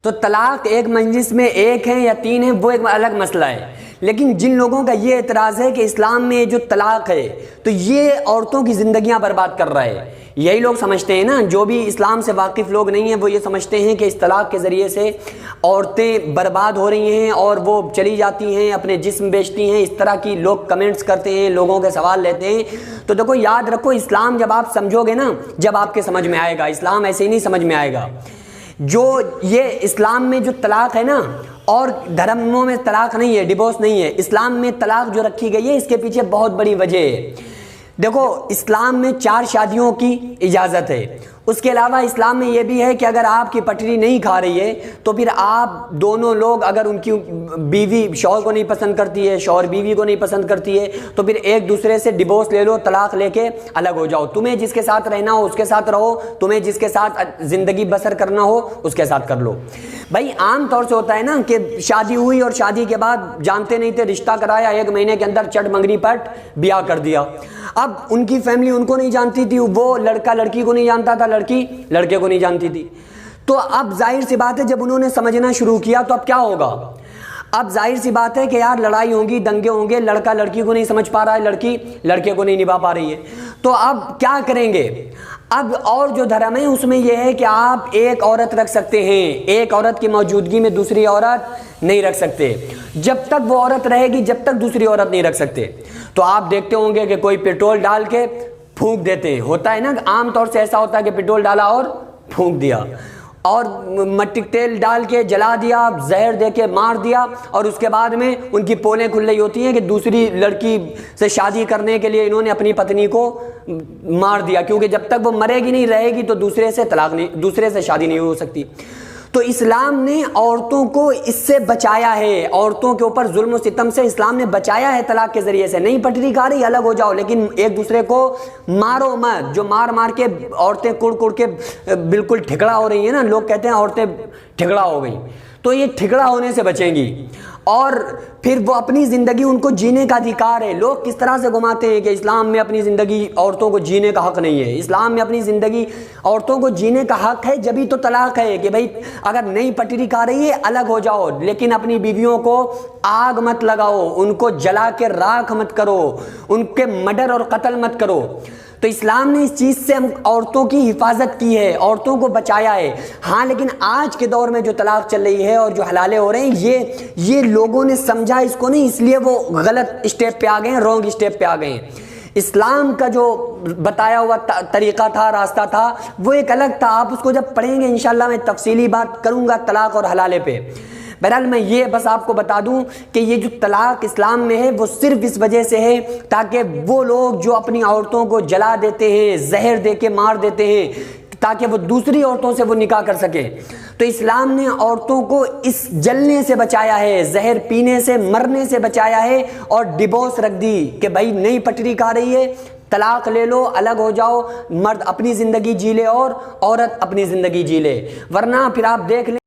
تو طلاق ایک مجلس میں ایک ہے یا تین ہے وہ ایک الگ مسئلہ ہے، لیکن جن لوگوں کا یہ اعتراض ہے کہ اسلام میں جو طلاق ہے تو یہ عورتوں کی زندگیاں برباد کر رہا ہے، یہی لوگ سمجھتے ہیں نا، جو بھی اسلام سے واقف لوگ نہیں ہیں وہ یہ سمجھتے ہیں کہ اس طلاق کے ذریعے سے عورتیں برباد ہو رہی ہیں اور وہ چلی جاتی ہیں، اپنے جسم بیچتی ہیں، اس طرح کی لوگ کمنٹس کرتے ہیں، لوگوں کے سوال لیتے ہیں۔ تو دیکھو یاد رکھو، اسلام جب آپ سمجھو گے نا، جب آپ کے سمجھ میں آئے گا، اسلام ایسے ہی نہیں سمجھ میں آئے گا۔ جو یہ اسلام میں جو طلاق ہے نا، اور دھرموں میں طلاق نہیں ہے، ڈیورس نہیں ہے، اسلام میں طلاق جو رکھی گئی ہے اس کے پیچھے بہت بڑی وجہ ہے۔ دیکھو اسلام میں 4 شادیوں کی اجازت ہے، اس کے علاوہ اسلام میں یہ بھی ہے کہ اگر آپ کی پٹری نہیں کھا رہی ہے تو پھر آپ دونوں لوگ، اگر ان کی بیوی شوہر کو نہیں پسند کرتی ہے، شوہر بیوی کو نہیں پسند کرتی ہے، تو پھر ایک دوسرے سے ڈیورس لے لو، طلاق لے کے الگ ہو جاؤ۔ تمہیں جس کے ساتھ رہنا ہو اس کے ساتھ رہو، تمہیں جس کے ساتھ زندگی بسر کرنا ہو اس کے ساتھ کر لو۔ بھائی عام طور سے ہوتا ہے نا کہ شادی ہوئی اور شادی کے بعد جانتے نہیں تھے، رشتہ کرایا، 1 مہینے کے اندر چٹ منگنی پٹ بیاہ کر دیا۔ اب ان کی فیملی ان کو نہیں جانتی تھی، وہ لڑکا لڑکی کو نہیں جانتا تھا، لڑکی لڑکے کو نہیں جانتی تھی۔ تو اب ظاہر سی بات ہے جب انہوں نے سمجھنا شروع کیا تو اب کیا ہوگا؟ اب ظاہر سی بات ہے کہ یار لڑائی ہوگی، دنگے ہوں گے، لڑکا لڑکی کو نہیں سمجھ پا رہا ہے، لڑکی لڑکے کو نہیں نبھا پا رہی ہے، تو اب کیا کریں گے؟ اب اور جو دھرم ہے اس میں یہ ہے کہ آپ ایک عورت رکھ سکتے ہیں، ایک عورت کی موجودگی میں دوسری عورت نہیں رکھ سکتے، جب تک وہ عورت رہے گی جب تک دوسری عورت نہیں رکھ سکتے۔ تو آپ دیکھتے ہوں گے کہ کوئی پیٹرول ڈال کے پھونک دیتے ہیں، ہوتا ہے نا، عام طور سے ایسا ہوتا ہے کہ پیٹرول ڈالا اور پھونک دیا، اور مٹی تیل ڈال کے جلا دیا، زہر دے کے مار دیا، اور اس کے بعد میں ان کی پولیں کھل رہی ہوتی ہیں کہ دوسری لڑکی سے شادی کرنے کے لیے انہوں نے اپنی پتنی کو مار دیا، کیونکہ جب تک وہ مرے گی نہیں رہے گی تو دوسرے سے شادی نہیں ہو سکتی۔ تو اسلام نے عورتوں کو اس سے بچایا ہے، عورتوں کے اوپر ظلم و ستم سے اسلام نے بچایا ہے طلاق کے ذریعے سے۔ نہیں پٹری کھا رہی الگ ہو جاؤ، لیکن ایک دوسرے کو مارو مت۔ جو مار مار کے عورتیں کڑ کڑ کے بالکل ٹھکڑا ہو رہی ہیں نا، لوگ کہتے ہیں عورتیں ٹھکڑا ہو گئی، تو یہ ٹھکڑا ہونے سے بچیں گی، اور پھر وہ اپنی زندگی ان کو جینے کا ادھیکار ہے۔ لوگ کس طرح سے گھماتے ہیں کہ اسلام میں اپنی زندگی عورتوں کو جینے کا حق نہیں ہے۔ اسلام میں اپنی زندگی عورتوں کو جینے کا حق ہے، جبھی تو طلاق ہے کہ بھائی اگر نئی پٹری کھا رہی ہے الگ ہو جاؤ، لیکن اپنی بیویوں کو آگ مت لگاؤ، ان کو جلا کے راکھ مت کرو، ان کے مرڈر اور قتل مت کرو۔ تو اسلام نے اس چیز سے ہم عورتوں کی حفاظت کی ہے، عورتوں کو بچایا ہے۔ ہاں لیکن آج کے دور میں جو طلاق چل رہی ہے اور جو حلالے ہو رہے ہیں، یہ لوگوں نے سمجھا اس کو نہیں، اس لیے وہ غلط اسٹیپ پہ آ گئے ہیں، رونگ اسٹیپ پہ آ گئے ہیں۔ اسلام کا جو بتایا ہوا طریقہ تھا، راستہ تھا، وہ ایک الگ تھا۔ آپ اس کو جب پڑھیں گے انشاءاللہ میں تفصیلی بات کروں گا طلاق اور حلالے پہ۔ بہرحال میں یہ بس آپ کو بتا دوں کہ یہ جو طلاق اسلام میں ہے وہ صرف اس وجہ سے ہے تاکہ وہ لوگ جو اپنی عورتوں کو جلا دیتے ہیں، زہر دے کے مار دیتے ہیں، تاکہ وہ دوسری عورتوں سے وہ نکاح کر سکیں۔ تو اسلام نے عورتوں کو اس جلنے سے بچایا ہے، زہر پینے سے، مرنے سے بچایا ہے، اور ڈیورس رکھ دی کہ بھائی نئی پٹری کھا رہی ہے، طلاق لے لو، الگ ہو جاؤ، مرد اپنی زندگی جی لے اور عورت اپنی زندگی جی لے، ورنہ پھر آپ دیکھ لیں